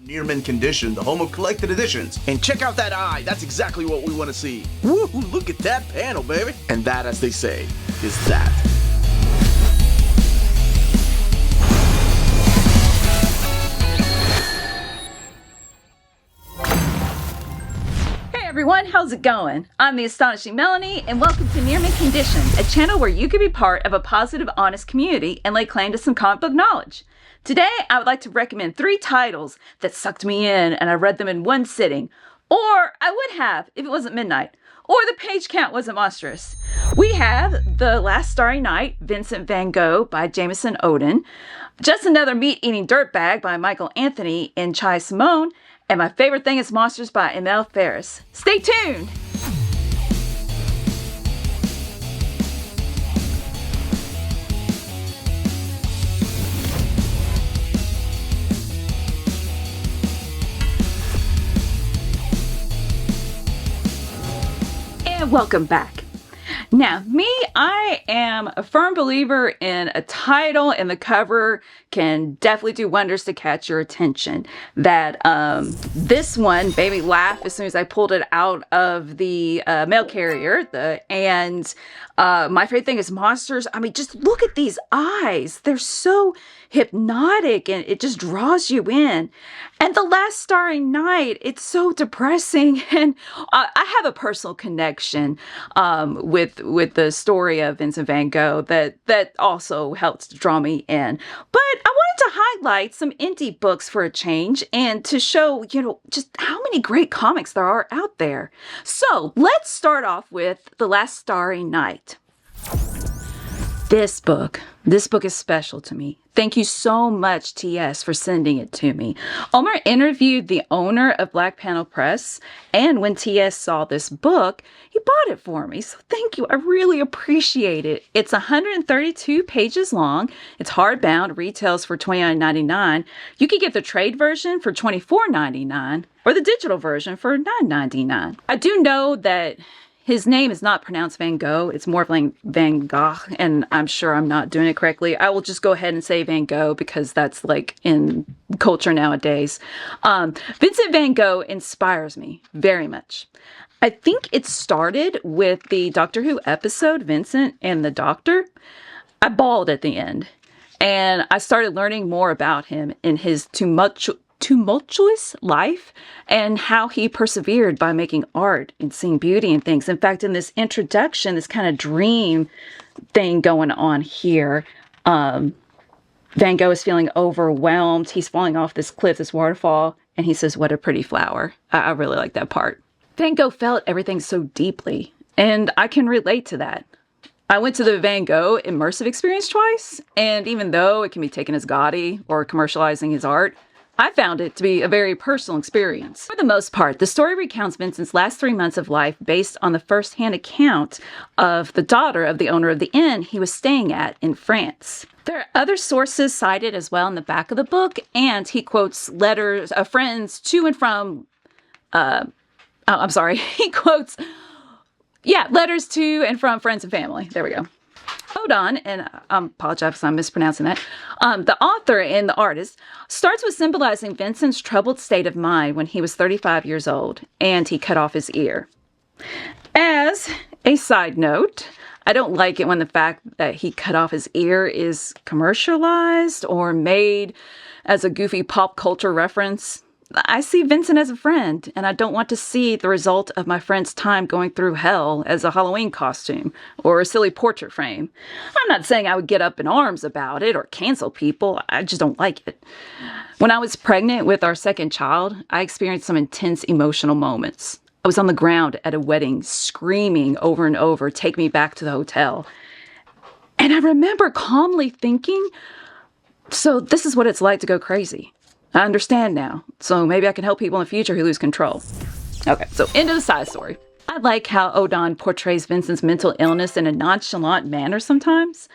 Near Mint Condition, the home of collected editions. And check out that eye, that's exactly what we want to see. Woo, look at that panel, baby. And that, as they say, is that. Hey everyone, how's it going? I'm the Astonishing Melanie, and welcome to Near Mint Condition, a channel where you can be part of a positive, honest community and lay claim to some comic book knowledge. Today, I would like to recommend 3 titles that sucked me in and I read them in one sitting. Or I would have if it wasn't midnight. Or the page count wasn't monstrous. We have The Last Starry Night, Vincent Van Gogh by Jameson Odin. Just Another Meat-Eating Dirtbag by Michael Anthony and Chai Simone. And my favorite thing is Monsters by Emil Ferris. Stay tuned! And welcome back. Now, I am a firm believer in a title and the cover can definitely do wonders to catch your attention. That this one made me laugh as soon as I pulled it out of the mail carrier. My favorite thing is monsters. I mean, just look at these eyes. They're so hypnotic and it just draws you in. And The Last Starry Night, it's so depressing. And I have a personal connection with the story of Vincent Van Gogh that also helps to draw me in. But I wanted to highlight some indie books for a change and to show, just how many great comics there are out there. So let's start off with The Last Starry Night. This book is special to me. Thank you so much, TS, for sending it to me. Omar interviewed the owner of Black Panel Press, and when TS saw this book, he bought it for me. So thank you. I really appreciate it. It's 132 pages long. It's hardbound, retails for $29.99. You can get the trade version for $24.99 or the digital version for $9.99. I do know that his name is not pronounced Van Gogh. It's more like Van Gogh, and I'm sure I'm not doing it correctly. I will just go ahead and say Van Gogh because that's like in culture nowadays. Vincent Van Gogh inspires me very much. I think it started with the Doctor Who episode, Vincent and the Doctor. I bawled at the end, and I started learning more about him in his tumultuous life and how he persevered by making art and seeing beauty in things. In fact, in this introduction, this kind of dream thing going on here, Van Gogh is feeling overwhelmed. He's falling off this cliff, this waterfall, and he says, "What a pretty flower." I really like that part. Van Gogh felt everything so deeply, and I can relate to that. I went to the Van Gogh immersive experience twice, and even though it can be taken as gaudy or commercializing his art, I found it to be a very personal experience. For the most part, the story recounts Vincent's last 3 months of life based on the first-hand account of the daughter of the owner of the inn he was staying at in France. There are other sources cited as well in the back of the book, and he quotes letters of friends to and from, he quotes, letters to and from friends and family. There we go. Odin, and I apologize if I'm mispronouncing that, the author and the artist, starts with symbolizing Vincent's troubled state of mind when he was 35 years old and he cut off his ear. As a side note, I don't like it when the fact that he cut off his ear is commercialized or made as a goofy pop culture reference. I see Vincent as a friend, and I don't want to see the result of my friend's time going through hell as a Halloween costume or a silly portrait frame. I'm not saying I would get up in arms about it or cancel people. I just don't like it. When I was pregnant with our second child, I experienced some intense emotional moments. I was on the ground at a wedding, screaming over and over, "Take me back to the hotel." And I remember calmly thinking, so this is what it's like to go crazy. I understand now, so maybe I can help people in the future who lose control. Okay, so into the side story. I like how Odin portrays Vincent's mental illness in a nonchalant manner sometimes.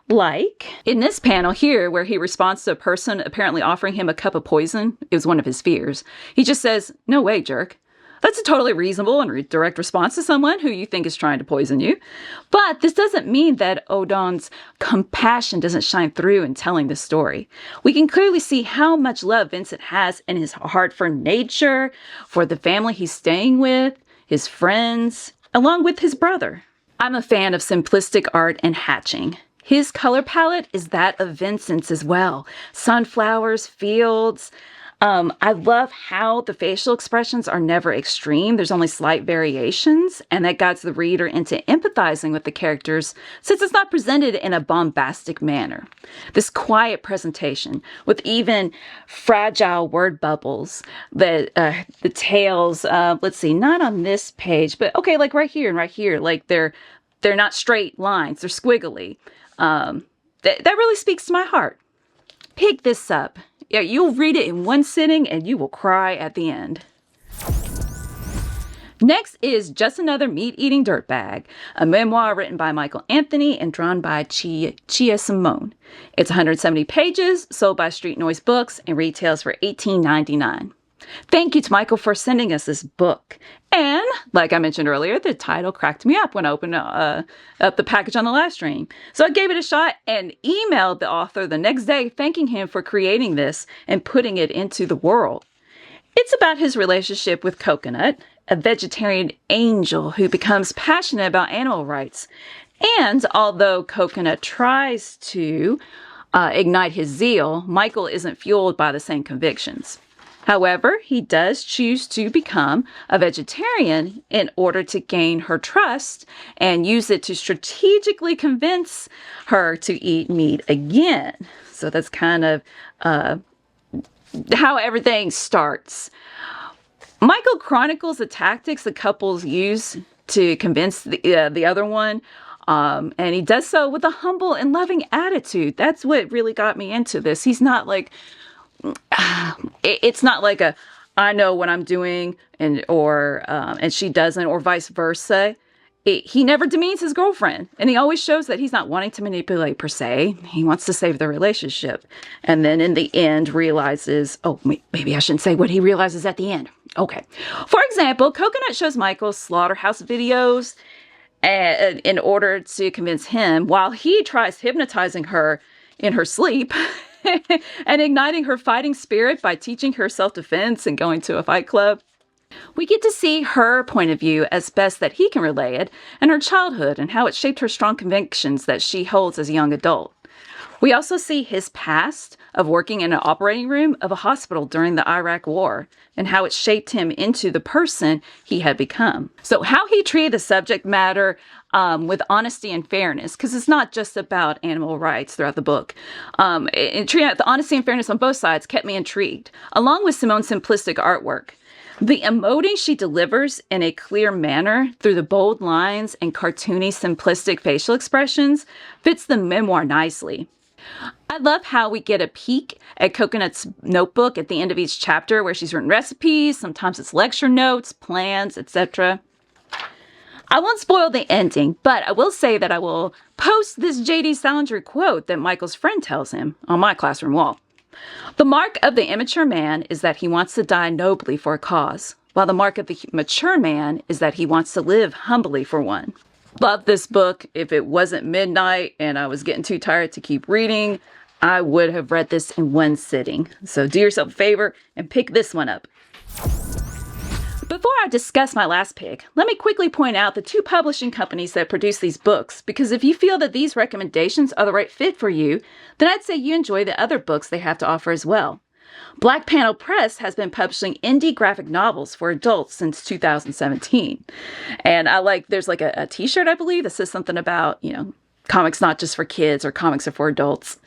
Like in this panel here, where he responds to a person apparently offering him a cup of poison. It was one of his fears. He just says, "No way, jerk." That's a totally reasonable and direct response to someone who you think is trying to poison you. But this doesn't mean that Audon's compassion doesn't shine through in telling this story. We can clearly see how much love Vincent has in his heart for nature, for the family he's staying with, his friends, along with his brother. I'm a fan of simplistic art and hatching. His color palette is that of Vincent's as well. Sunflowers, fields. I love how the facial expressions are never extreme. There's only slight variations, and that guides the reader into empathizing with the characters since it's not presented in a bombastic manner. This quiet presentation with even fragile word bubbles, the tails, let's see, not on this page, but okay, like right here and right here, like they're not straight lines, they're squiggly. That really speaks to my heart. Pick this up. Yeah, you'll read it in one sitting and you will cry at the end. Next is Just Another Meat-Eating Dirtbag, a memoir written by Michael Anthony and drawn by Chia Simone. It's 170 pages, sold by Street Noise Books, and retails for $18.99. Thank you to Michael for sending us this book. And, like I mentioned earlier, the title cracked me up when I opened up the package on the live stream. So I gave it a shot and emailed the author the next day thanking him for creating this and putting it into the world. It's about his relationship with Coconut, a vegetarian angel who becomes passionate about animal rights. And although Coconut tries to ignite his zeal, Michael isn't fueled by the same convictions. However, he does choose to become a vegetarian in order to gain her trust and use it to strategically convince her to eat meat again. So that's kind of how everything starts. Michael chronicles the tactics the couples use to convince the other one. And he does so with a humble and loving attitude. That's what really got me into this. He's not like... it's not like I know what I'm doing and she doesn't, or vice versa. He never demeans his girlfriend, and he always shows that he's not wanting to manipulate per se. He wants to save the relationship, and then in the end realizes, oh, maybe I shouldn't say what he realizes at the end. Okay. For example, Coconut shows Michael slaughterhouse videos in order to convince him, while he tries hypnotizing her in her sleep and igniting her fighting spirit by teaching her self-defense and going to a fight club. We get to see her point of view as best that he can relay it, and her childhood and how it shaped her strong convictions that she holds as a young adult. We also see his past of working in an operating room of a hospital during the Iraq War and how it shaped him into the person he had become. So how he treated the subject matter with honesty and fairness, because it's not just about animal rights throughout the book. The honesty and fairness on both sides kept me intrigued, along with Simone's simplistic artwork. The emoting she delivers in a clear manner through the bold lines and cartoony, simplistic facial expressions fits the memoir nicely. I love how we get a peek at Coconut's notebook at the end of each chapter where she's written recipes, sometimes it's lecture notes, plans, etc. I won't spoil the ending, but I will say that I will post this J.D. Salinger quote that Michael's friend tells him on my classroom wall. The mark of the immature man is that he wants to die nobly for a cause, while the mark of the mature man is that he wants to live humbly for one. Love this book. If it wasn't midnight and I was getting too tired to keep reading, I would have read this in one sitting. So do yourself a favor and pick this one up. Before I discuss my last pick, let me quickly point out the two publishing companies that produce these books, because if you feel that these recommendations are the right fit for you, then I'd say you enjoy the other books they have to offer as well. Black Panel Press has been publishing indie graphic novels for adults since 2017. And there's like a t-shirt, I believe, that says something about, comics not just for kids or comics are for adults.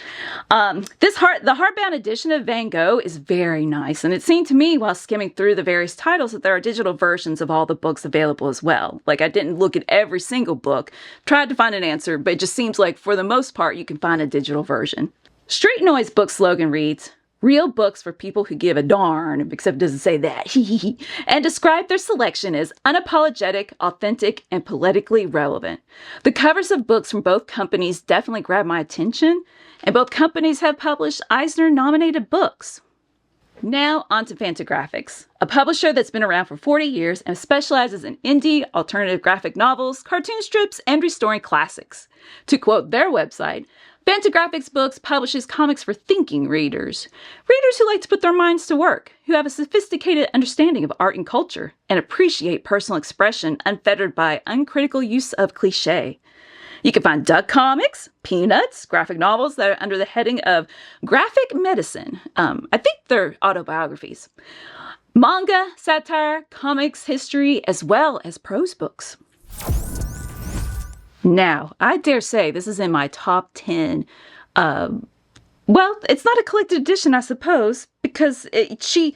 The hardbound edition of Van Gogh is very nice, and it seemed to me while skimming through the various titles that there are digital versions of all the books available as well. Like, I didn't look at every single book, tried to find an answer, but it just seems like for the most part you can find a digital version. Street Noise book slogan reads, "Real books for people who give a darn," except it doesn't say that, and describe their selection as unapologetic, authentic, and politically relevant. The covers of books from both companies definitely grabbed my attention, and both companies have published Eisner-nominated books. Now on to Fantagraphics, a publisher that's been around for 40 years and specializes in indie, alternative graphic novels, cartoon strips, and restoring classics. To quote their website, Fantagraphics Books publishes comics for thinking readers. Readers who like to put their minds to work, who have a sophisticated understanding of art and culture, and appreciate personal expression unfettered by uncritical use of cliché. You can find Duck Comics, Peanuts, graphic novels that are under the heading of graphic medicine. I think they're autobiographies. Manga, satire, comics, history, as well as prose books. Now, I dare say this is in my top 10. Well, it's not a collected edition, I suppose, because she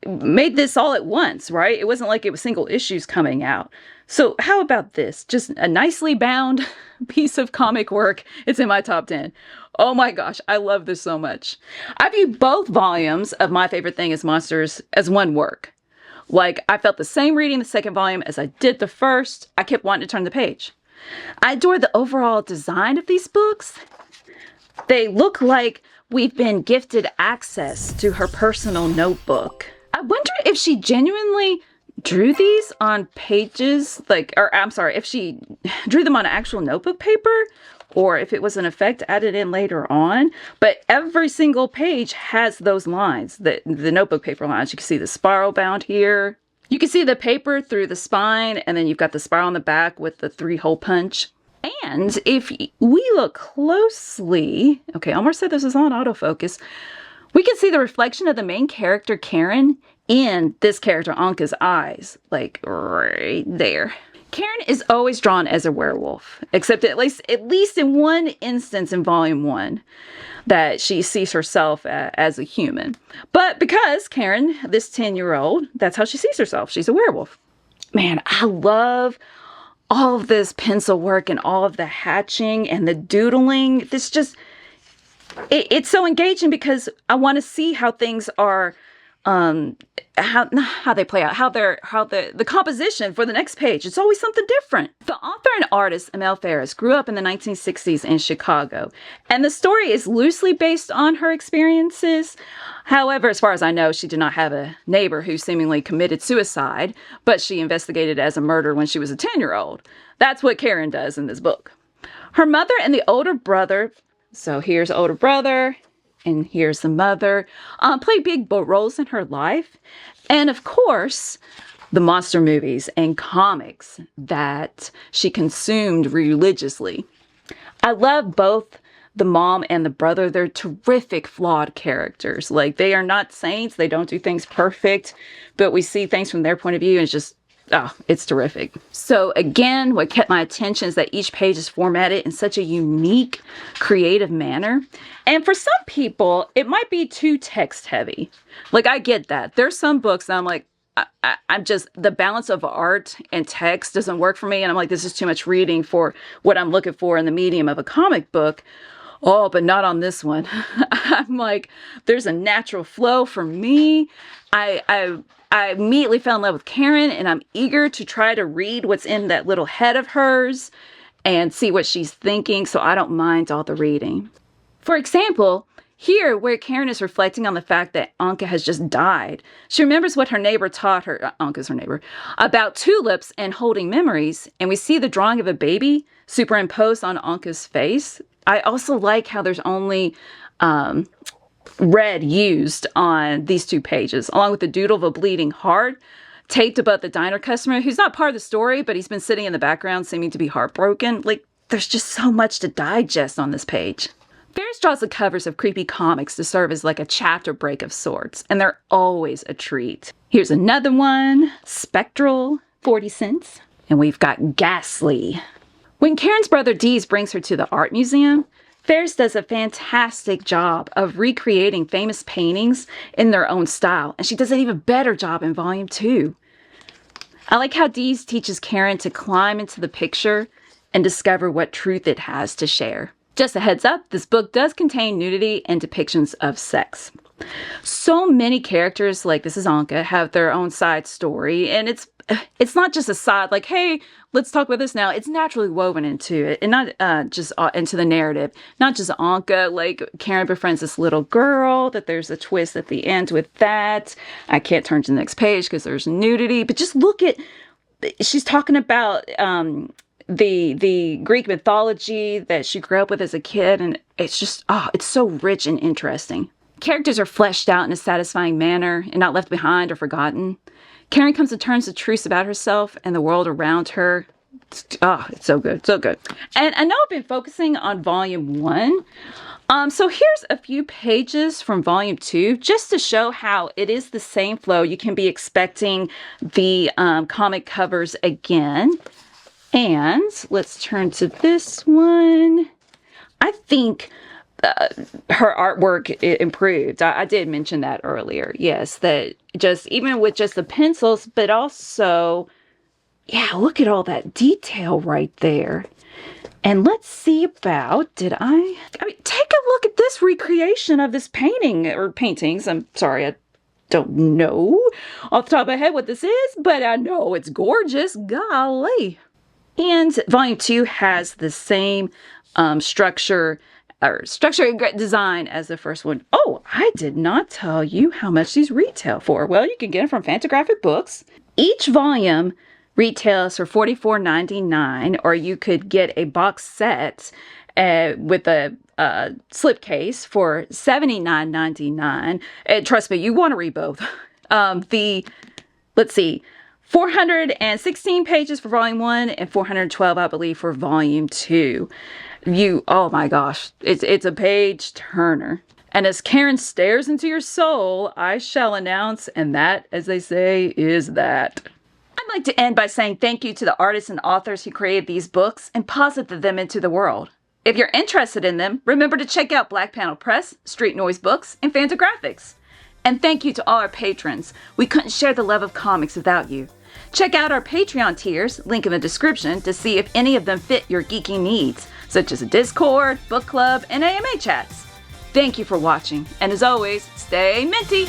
made this all at once, right? It wasn't like it was single issues coming out. So how about this? Just a nicely bound piece of comic work. It's in my top 10. Oh my gosh, I love this so much. I view both volumes of My Favorite Thing is Monsters as one work. Like, I felt the same reading the second volume as I did the first. I kept wanting to turn the page. I adore the overall design of these books. They look like we've been gifted access to her personal notebook. I wonder if she genuinely drew these on pages, if she drew them on actual notebook paper, or if it was an effect added in later on. But every single page has those lines, the notebook paper lines. You can see the spiral bound here. You can see the paper through the spine, and then you've got the spiral on the back with the 3-hole punch. And if we look closely, okay, Elmer said this is on autofocus, we can see the reflection of the main character, Karen, in this character, Anka's eyes, like right there. Karen is always drawn as a werewolf, except at least in one instance in volume 1 that she sees herself as a human. But because Karen, this 10-year-old, that's how she sees herself. She's a werewolf. Man, I love all of this pencil work and all of the hatching and the doodling. It's so engaging because I want to see how things are, how they play out, how the composition for the next page. It's always something different. The author and artist Amel Ferris grew up in the 1960s in Chicago, and the story is loosely based on her experiences. However, as far as I know, she did not have a neighbor who seemingly committed suicide, but she investigated as a murder when she was a 10-year-old. That's what Karen does in this book. Her mother and the older brother, so here's the older brother, and here's the mother, play big roles in her life. And of course, the monster movies and comics that she consumed religiously. I love both the mom and the brother. They're terrific, flawed characters. Like, they are not saints. They don't do things perfect, but we see things from their point of view, and it's just, it's terrific. So again, what kept my attention is that each page is formatted in such a unique, creative manner. And for some people, it might be too text heavy. Like, I get that. There's some books that I'm like, I'm just, the balance of art and text doesn't work for me. And I'm like, this is too much reading for what I'm looking for in the medium of a comic book. Oh, but not on this one. I'm like, there's a natural flow for me. I immediately fell in love with Karen, and I'm eager to try to read what's in that little head of hers and see what she's thinking, so I don't mind all the reading. For example, here, where Karen is reflecting on the fact that Anka has just died, she remembers what her neighbor taught her, Anka's her neighbor, about tulips and holding memories, and we see the drawing of a baby superimposed on Anka's face. I also like how there's only red used on these two pages, along with the doodle of a bleeding heart taped above the diner customer, who's not part of the story, but he's been sitting in the background seeming to be heartbroken. Like, there's just so much to digest on this page. Ferris draws the covers of creepy comics to serve as like a chapter break of sorts, and they're always a treat. Here's another one, Spectral, 40 cents. And we've got Ghastly. When Karen's brother Dees brings her to the art museum, Ferris does a fantastic job of recreating famous paintings in their own style, and she does an even better job in volume 2. I like how Dees teaches Karen to climb into the picture and discover what truth it has to share. Just a heads up, this book does contain nudity and depictions of sex. So many characters, like this is Anka, have their own side story, and it's not just a side, like, hey, let's talk about this now. It's naturally woven into it, and not just into the narrative. Not just Anka, like Karen befriends this little girl, that there's a twist at the end with that. I can't turn to the next page because there's nudity, but just look at, she's talking about the Greek mythology that she grew up with as a kid, and it's just, it's so rich and interesting. Characters are fleshed out in a satisfying manner and not left behind or forgotten. Karen comes to terms with truths about herself and the world around her. It's so good, so good. And I know I've been focusing on volume 1. So here's a few pages from volume 2, just to show how it is the same flow. You can be expecting the comic covers again. And let's turn to this one. I think her artwork improved. I did mention that earlier. Yes, that just even with just the pencils, but also, yeah, look at all that detail right there. And let's see about, take a look at this recreation of this painting, or paintings. I'm sorry, I don't know off the top of my head what this is, but I know it's gorgeous. Golly. And volume 2 has the same structure and design as the first one. Oh, I did not tell you how much these retail for. Well, you can get them from Fantagraphic Books. Each volume retails for $44.99, or you could get a box set with a slipcase for $79.99. Trust me, you want to read both. Let's see, 416 pages for volume 1 and 412, I believe, for volume 2. Oh my gosh, it's a page turner. And as Karen stares into your soul, I shall announce, and that, as they say, is that. I'd like to end by saying thank you to the artists and authors who created these books and posited them into the world. If you're interested in them, remember to check out Black Panel Press, Street Noise Books, and Fantagraphics. And thank you to all our patrons. We couldn't share the love of comics without you. Check out our Patreon tiers, link in the description, to see if any of them fit your geeky needs, such as a Discord, book club, and AMA chats. Thank you for watching, and as always, stay minty!